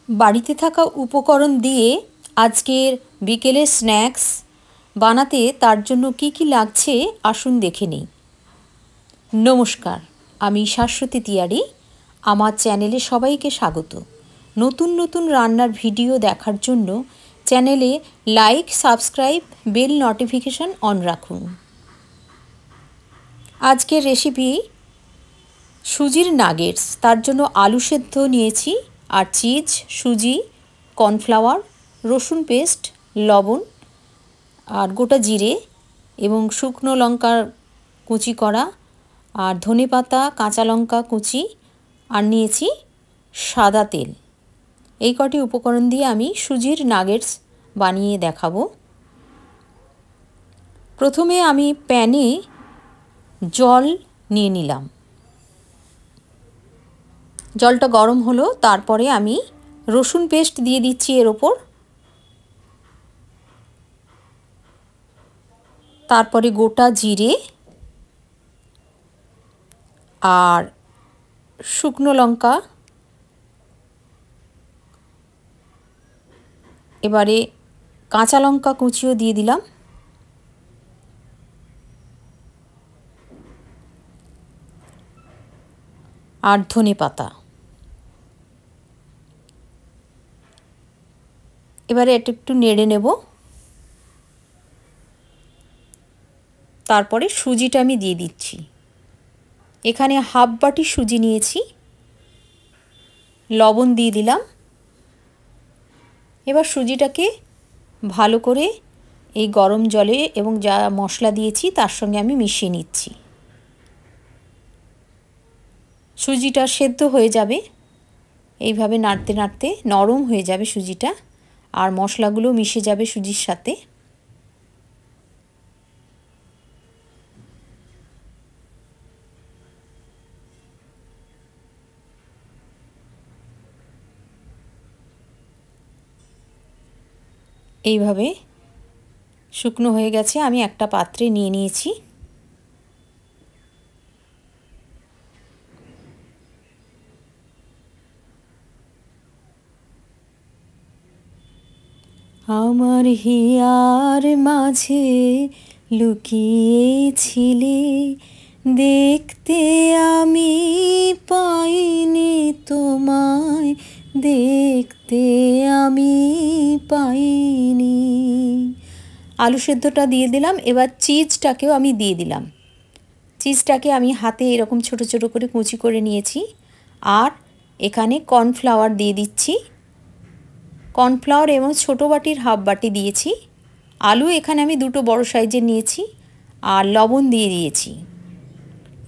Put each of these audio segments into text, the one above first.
বাড়িতে থাকা উপকরণ দিয়ে আজকের বিকেলের স্ন্যাক্স বানাতে তার জন্য কি কি লাগছে আসুন দেখে নিই। নমস্কার, আমি শাশ্বতী তিয়ারি। আমার চ্যানেলে সবাইকে স্বাগত। নতুন নতুন রান্নার ভিডিও দেখার জন্য চ্যানেলে like, subscribe, bell notification on রাখুন। আজকের রেসিপি সুজির নাগেটস। তার জন্য আলু সেদ্ধ নিয়েছি, আর চিজ, সুজি, কর্নফ্লাওয়ার, রসুন পেস্ট, লবণ আর গোটা জিরে এবং শুকনো লঙ্কার কুচি করা, আর ধনেপাতা, কাঁচা লঙ্কা কুচি, আর নিয়েছি সাদা তেল। এই কটি উপকরণ দিয়ে আমি সুজির নাগেটস বানিয়ে দেখাবো। প্রথমে আমি প্যানে জল নিয়ে নিলাম। জলটা গরম হলো, তারপরে আমি রসুন পেস্ট দিয়ে দিচ্ছি এর ওপর। তারপরে গোটা জিরে আর শুকনো লঙ্কা, এবারে কাঁচা লঙ্কা কুচিও দিয়ে দিলাম, আর ধনেপাতা। এবারে এটা একটু নেড়ে নেব। তারপরে সুজিটা আমি দিয়ে দিচ্ছি। এখানে হাফ বাটি সুজি নিয়েছি, লবণ দিয়ে দিলাম। এবার সুজিটাকে ভালো করে এই গরম জলে এবং যা মশলা দিয়েছি তার সঙ্গে আমি মিশিয়ে নিচ্ছি। সুজিটা সেদ্ধ হয়ে যাবে, এইভাবে নাড়তে নাড়তে নরম হয়ে যাবে সুজিটা, আর মশলাগুলো মিশে যাবে সুজির সাথে। এইভাবে শুকনো হয়ে গেছে, আমি একটা পাত্রে নিয়ে নিয়েছি। আমার হিয়ার মাঝে লুকিয়েছিলে, দেখতে আমি পাইনি তোমায়, দেখতে আমি পাইনি। আলু সেদ্ধটা দিয়ে দিলাম। এবার চিজটাকেও আমি দিয়ে দিলাম। চিজটাকে আমি হাতে এরকম ছোট ছোট করে কুচি করে নিয়েছি, আর এখানে কর্নফ্লাওয়ার দিয়ে দিচ্ছি। কর্নফ্লাওয়ার এবং ছোটো বাটির হাফ বাটি দিয়েছি। আলু এখানে আমি দুটো বড় সাইজের নিয়েছি, আর লবণ দিয়ে দিয়েছি।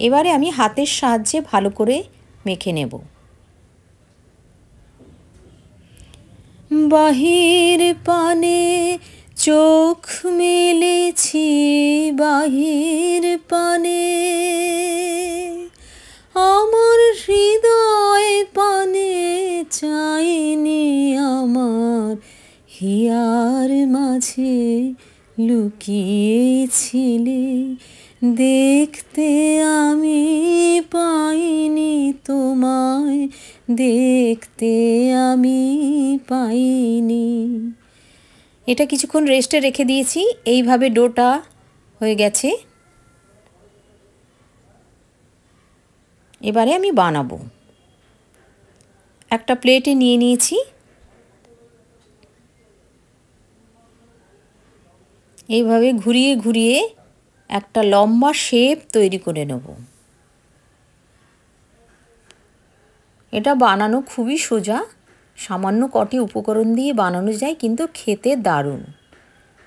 এবারে আমি হাতের সাহায্যে ভালো করে মেখে নেব। বাহির পানে চোখ মেলেছি, বাহির পানে আমার হৃদয় পানে চাইনি, আমার হিয়ার মাঝে লুকিয়েছিলে, দেখতে আমি পাইনি তোমায়, দেখতে আমি পাইনি। এটা কিছুক্ষণ রেস্টে রেখে দিয়েছি। এইভাবে ডোটা হয়ে গেছে। এবারে আমি বানাবো। একটা প্লেটে নিয়ে নিয়েছি। এইভাবে ঘুরিয়ে ঘুরিয়ে একটা লম্বা শেপ তৈরি করে নেব। এটা বানানো খুবই সোজা, সামান্য কটি উপকরণ দিয়ে বানানো যায়, কিন্তু খেতে দারুণ।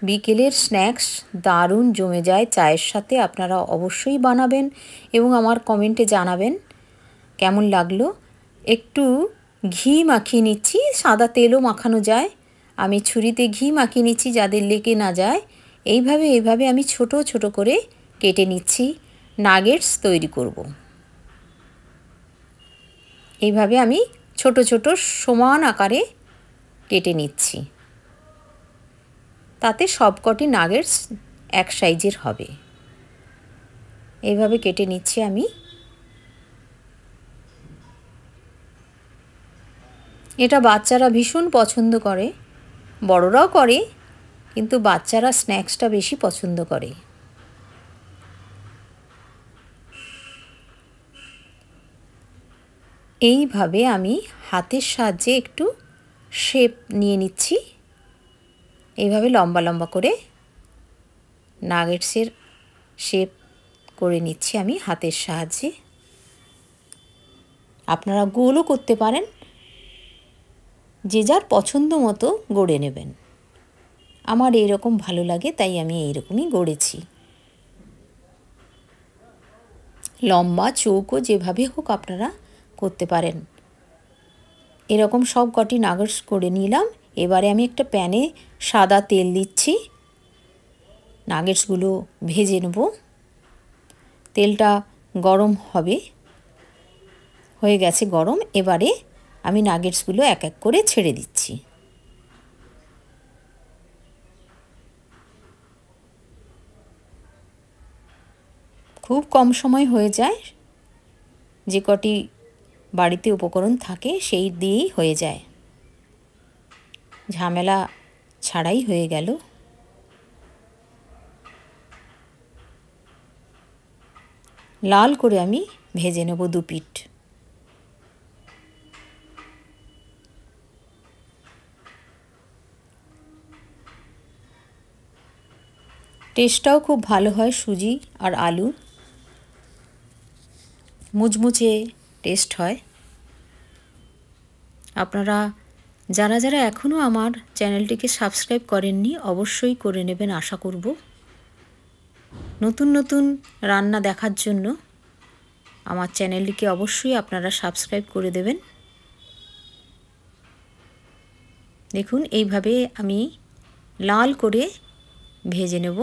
বিকেলের স্ন্যাক্স দারুণ জমে যায় চায়ের সাথে। আপনারা অবশ্যই বানাবেন এবং আমার কমেন্টে জানাবেন কেমন লাগলো। একটু ঘি মাখিয়ে নিচ্ছি, সাদা তেলও মাখানো যায়। আমি ছুরিতে ঘি মাখিয়ে নিচ্ছি যাদের লেগে না যায়। এইভাবে আমি ছোট ছোট করে কেটে নিচ্ছি। নাগেটস তৈরি করব। এইভাবে আমি ছোট ছোট সমান আকারে কেটে নিচ্ছি, তাতে সবকটি নাগেটস এক সাইজের হবে। এইভাবে কেটে নিচ্ছি আমি। এটা বাচ্চারা ভীষণ পছন্দ করে, বড়রাও করে, কিন্তু বাচ্চারা স্ন্যাক্সটা বেশি পছন্দ করে। এইভাবে আমি হাতের সাহায্যে একটু শেপ নিয়ে নিচ্ছি। এইভাবে লম্বা লম্বা করে নাগেটসের শেপ করে নিচ্ছি আমি হাতের সাহায্যে। আপনারা গোলও করতে পারেন, যে যার পছন্দ মতো গড়ে নেবেন। আমার এইরকম ভালো লাগে তাই আমি এইরকমই গড়েছি। লম্বা চৌকো যেভাবে হোক আপনারা করতে পারেন। এরকম সব কটি নাগেটস করে নিলাম। এবারে আমি একটা প্যানে সাদা তেল দিচ্ছি, নাগেটসগুলো ভেজে নেব। তেলটা গরম হবে, হয়ে গেছে গরম। এবারে আমি নাগেটসগুলো এক এক করে ছেড়ে দিচ্ছি। খুব কম সময় হয়ে যায়, যে কটি বাড়িতে উপকরণ থাকে সেই দিয়েই হয়ে যায়, ঝামেলা ছাড়াই হয়ে গেল। লাল করে আমি ভেজে নেব দু পিঠ। টেস্টটাও খুব ভালো হয় সুজি আর আলু, মুচমুচে টেস্ট হয়। আপনারা যারা যারা এখনও আমার চ্যানেলটিকে সাবস্ক্রাইব করেননি অবশ্যই করে নেবেন আশা করব। নতুন নতুন রান্না দেখার জন্য আমার চ্যানেলটিকে অবশ্যই আপনারা সাবস্ক্রাইব করে দেবেন। দেখুন এইভাবে আমি লাল করে ভেজে নেব।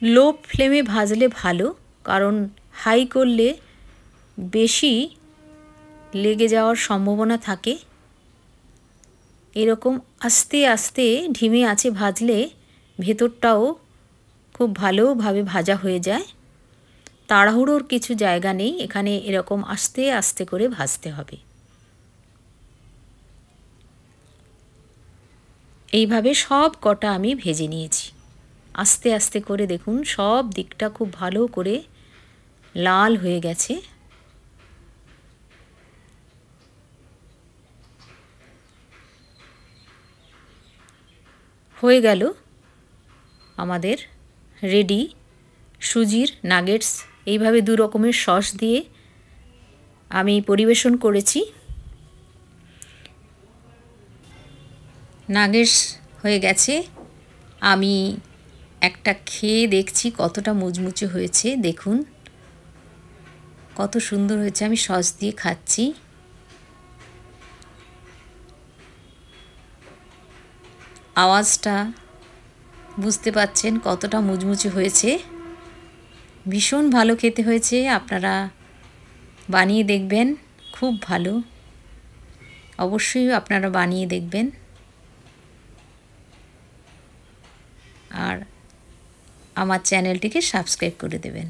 লো ফ্লেমে ভাজলে ভালো, কারণ হাই করলে বেশি লেগে যাওয়ার সম্ভাবনা থাকে। এরকম আস্তে আস্তে ধিমে আঁচে ভাজলে ভেতরটাও খুব ভালোভাবে ভাজা হয়ে যায়। তাড়াহুড়োর কিছু জায়গা নেই এখানে, এরকম আস্তে আস্তে করে ভাজতে হবে। এইভাবে সব কটা আমি ভেজে নিয়েছি আস্তে আস্তে করে। দেখুন সব দিকটা খুব ভালো করে লাল হয়ে গেছে। হয়ে গেল আমাদের রেডি সুজির নাগেটস। এইভাবে দু রকমের সস দিয়ে আমি পরিবেশন করেছি। নাগেটস হয়ে গেছে, আমি একটা খেয়ে দেখছি কতটা মুচমুচে হয়েছে। দেখুন কত সুন্দর হয়েছে, আমি সস দিয়ে খাচ্ছি। আওয়াজটা বুঝতে পাচ্ছেন কতটা মুচমুচে হয়েছে, ভীষণ ভালো খেতে হয়েছে। আপনারা বানিয়ে দেখবেন, খুব ভালো, অবশ্যই আপনারা বানিয়ে দেখবেন। আর আমার চ্যানেলটিকে সাবস্ক্রাইব করে দেবেন।